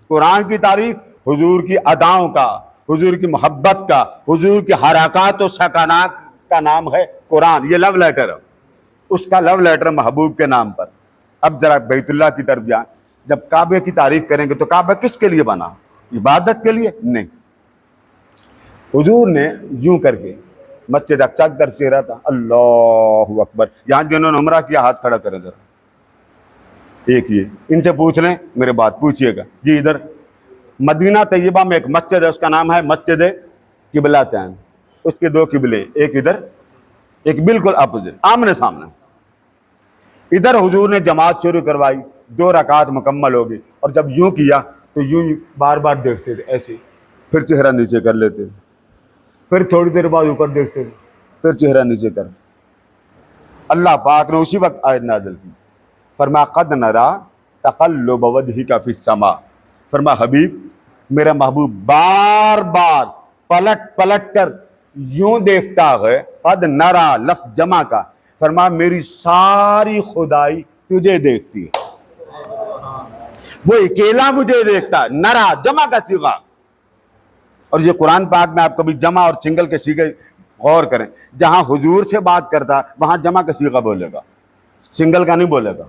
قرآن کی تعریف حضور کی اداؤں کا، حضور کی محبت کا، حضور کی حرکات و سکنات کا نام ہے قرآن. یہ لو لیٹر ہے، اس کا لو لیٹر محبوب کے نام پر. اب ذرا بیت اللہ کی طرف جائیں. جب کعبے کی تعریف کریں گے تو کعبہ کس کے لیے بنا؟ عبادت کے لیے نہیں. حضور نے یوں کر کے مسجد اقصی کی طرف چہرہ تھا. اللہ اکبر. یہاں جنہوں نے عمرہ کیا ہاتھ کھڑا کریں ذرا. ایک یہ ان سے پوچھ لیں، میرے بات پوچھئے گا. جی ادھر مدینہ طیبہ میں ایک مسجد ہے، اس کا نام ہے مسجد قبلتین. اس کے دو قبلے، ایک ادھر ایک بالکل اپوزٹ، آمنے سامنے. ادھر حضور نے جماعت شروع کروائی، 2 رکعت مکمل ہو گئی، اور جب یوں کیا تو یوں بار بار دیکھتے تھے ایسے، پھر چہرہ نیچے کر لیتے تھے، پھر تھوڑی دیر بعد اوپر دیکھتے تھے، پھر چہرہ نیچے کر. اللہ پاک نے اسی وقت آیت نازل کی، فرمایا قد نرا تقلب وجہک فی السماء. فرمایا حبیب میرا محبوب بار بار پلٹ پلٹ کر یوں دیکھتا ہے. قد نرا لفظ جمع کا، فرمایا میری ساری خدائی تجھے دیکھتی ہے، وہ اکیلا مجھے دیکھتا ہے. نرا جمع کا صیغہ. اور یہ قرآن پاک میں آپ کبھی جمع اور سنگل کے صیغے غور کریں. جہاں حضور سے بات کرتا وہاں جمع کا صیغہ بولے گا، سنگل کا نہیں بولے گا.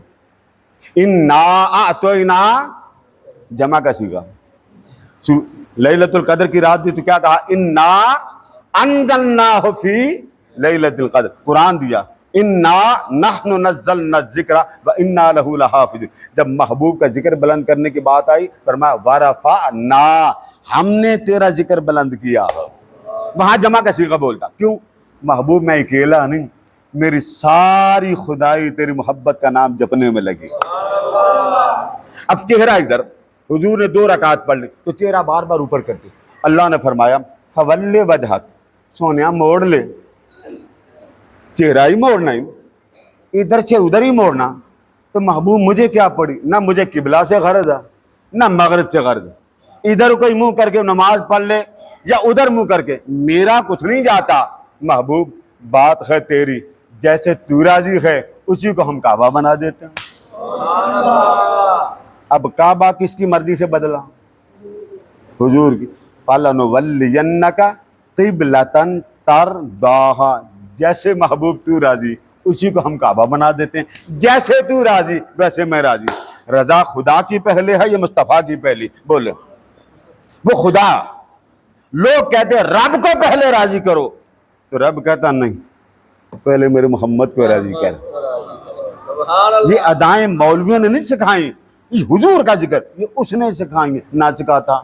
انا اعطینا جمع کا صیغہ. لیلۃ القدر کی رات دی تو کیا کہا؟ انا انزلناہ فی لیلۃ القدر. قرآن دیا انا نحن نزلنا الذکر وانا لہ لحافظون. جب محبوب کا ذکر بلند کرنے کی بات آئی فرمایا ورفعنا، ہم نے تیرا ذکر بلند کیا. وہاں جمع کا صیغہ بولتا. کیوں؟ محبوب میں اکیلا نہیں، میری ساری خدائی تیری محبت کا نام جپنے میں لگی. اب چہرہ ادھر حضور نے 2 رکعت پڑھ لی تو چہرہ بار بار اوپر کرتے. اللہ نے فرمایا فول وجہک، سونیا موڑ لے. چہرہ ہی موڑنا ہی، ادھر سے ادھر ہی موڑنا. تو محبوب مجھے کیا پڑی؟ نہ مجھے قبلہ سے غرض ہے نہ مغرب سے غرض ہے. ادھر کوئی منہ کر کے نماز پڑھ لے یا ادھر منہ کر کے، میرا کچھ نہیں جاتا. محبوب بات ہے تیری، جیسے تو راضی ہے اسی کو ہم کعبہ بنا دیتے ہیں. اب کعبہ کس کی مرضی سے بدلا؟ حضور کی. فَلَنُوَلِّيَنَّكَ قِبْلَةً تَرْضَاهَا. جیسے محبوب تو راضی اسی کو ہم کعبہ بنا دیتے ہیں. جیسے تو راضی ویسے میں راضی. رضا خدا کی پہلے ہے یا مصطفیٰ کی پہلی؟ بولے. وہ خدا، لوگ کہتے ہیں رب کو پہلے راضی کرو، تو رب کہتا نہیں، پہلے میرے محمد کو راضی کر. یہ ادائیں مولویوں نے نہیں سکھائیں، یہ حضور کا ذکر یہ اس نے سکھائیں گے. نہ سکھاتا